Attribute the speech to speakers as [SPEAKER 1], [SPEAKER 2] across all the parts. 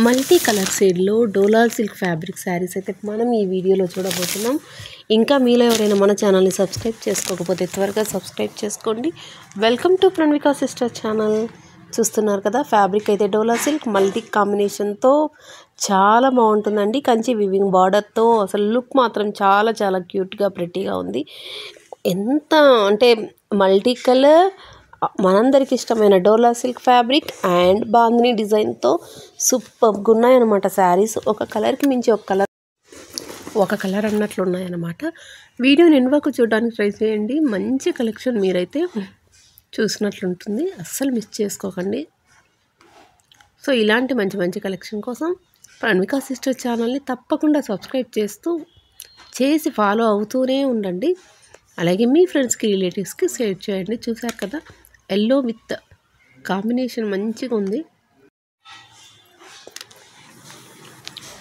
[SPEAKER 1] Multi colour షేడ్లో డోలా silk fabric saris అయితే మనం ఈ వీడియోలో చూడబోతున్నాం. ఇంకా మీలో ఎవరైనా మన ఛానల్ని సబ్స్క్రైబ్ చేసుకోకపోతే త్వరగా సబ్స్క్రైబ్ చేసుకోండి. Welcome to Pranavika sister channel. చూస్తున్నారు కదా, ఫ్యాబ్రిక్ అయితే డోలా సిల్క్ మల్టీ కాంబినేషన్తో చాలా బాగుంటుందండి. కంచి వివింగ్ బార్డర్తో అసలు లుక్ మాత్రం చాలా చాలా క్యూట్గా ప్రెట్టీగా ఉంది. ఎంత అంటే మల్టీ కలర్, మనందరికి ఇష్టమైన డోలా సిల్క్ ఫ్యాబ్రిక్ అండ్ బాందిని డిజైన్తో సూపర్గా ఉన్నాయన్నమాట శారీస్. ఒక కలర్కి మించి ఒక కలర్ అన్నట్లు ఉన్నాయన్నమాట. వీడియోని ఎన్వరకు చూడడానికి ట్రై చేయండి. మంచి కలెక్షన్ మీరైతే చూసినట్లుంటుంది, అస్సలు మిస్ చేసుకోకండి. సో ఇలాంటి మంచి మంచి కలెక్షన్ కోసం ప్రణవిక సిస్టర్ ఛానల్ని తప్పకుండా సబ్స్క్రైబ్ చేసి ఫాలో అవుతూనే ఉండండి. అలాగే మీ ఫ్రెండ్స్కి, రిలేటివ్స్కి షేర్ చేయండి. చూసారు కదా, ఎల్లో విత్ కాంబినేషన్ మంచిగా ఉంది.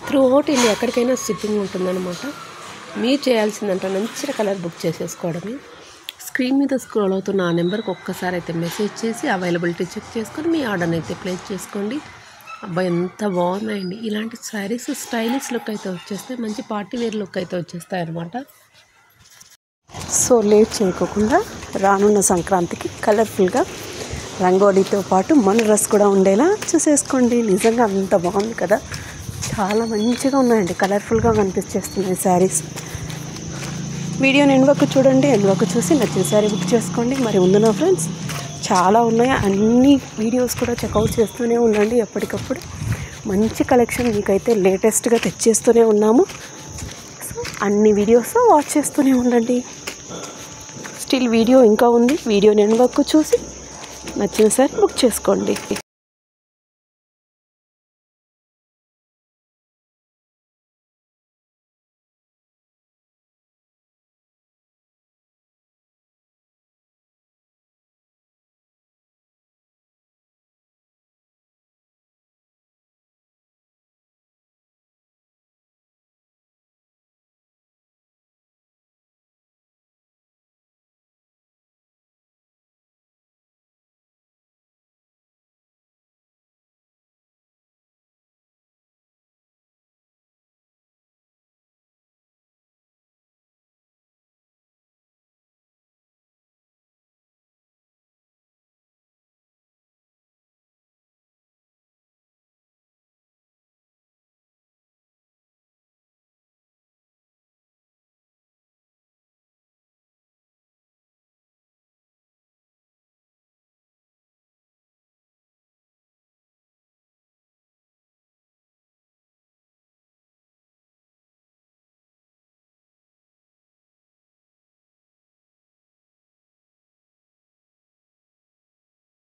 [SPEAKER 1] త్రూ అవుట్ ఇండియా ఎక్కడికైనా షిప్పింగ్ ఉంటుందన్నమాట. మీరు చేయాల్సిందంటే నచ్చిన కలర్ బుక్ చేసేసుకోవడమే. స్క్రీన్ మీద స్క్రోల్ అవుతున్న ఆ నెంబర్కి ఒక్కసారి అయితే మెసేజ్ చేసి అవైలబిలిటీ చెక్ చేసుకొని మీ ఆర్డర్ని అయితే ప్లేస్ చేసుకోండి. అబ్బాయి ఎంత బాగున్నాయండి ఇలాంటి శారీస్. స్టైలిష్ లుక్ అయితే వచ్చేస్తాయి, మంచి పార్టీ వేర్ లుక్ అయితే వచ్చేస్తాయి అన్నమాట. సో లేట్ చేయకోకుండా రానున్న సంక్రాంతికి కలర్ఫుల్గా రంగోలీతో పాటు మన డ్రెస్ కూడా ఉండేలా చూసేసుకోండి. నిజంగా అంత బాగుంది కదా, చాలా మంచిగా ఉన్నాయండి, కలర్ఫుల్గా కనిపించేస్తున్నాయి శారీస్. వీడియోని ఎన్వరకు చూడండి, ఎన్వరకు చూసి నచ్చిన శారీ బుక్ చేసుకోండి. మరి ఉందన్నా ఫ్రెండ్స్, చాలా ఉన్నాయి. అన్ని వీడియోస్ కూడా చెక్అవుట్ చేస్తూనే ఉండండి. ఎప్పటికప్పుడు మంచి కలెక్షన్ మీకైతే లేటెస్ట్గా తెచ్చేస్తూనే ఉన్నాము. సో అన్ని వీడియోస్ వాచ్ చేస్తూనే ఉండండి. స్టిల్ వీడియో ఇంకా ఉంది. వీడియోని ఎన్వరకు చూసి నచ్చిన శారీ బుక్ చేసుకోండి.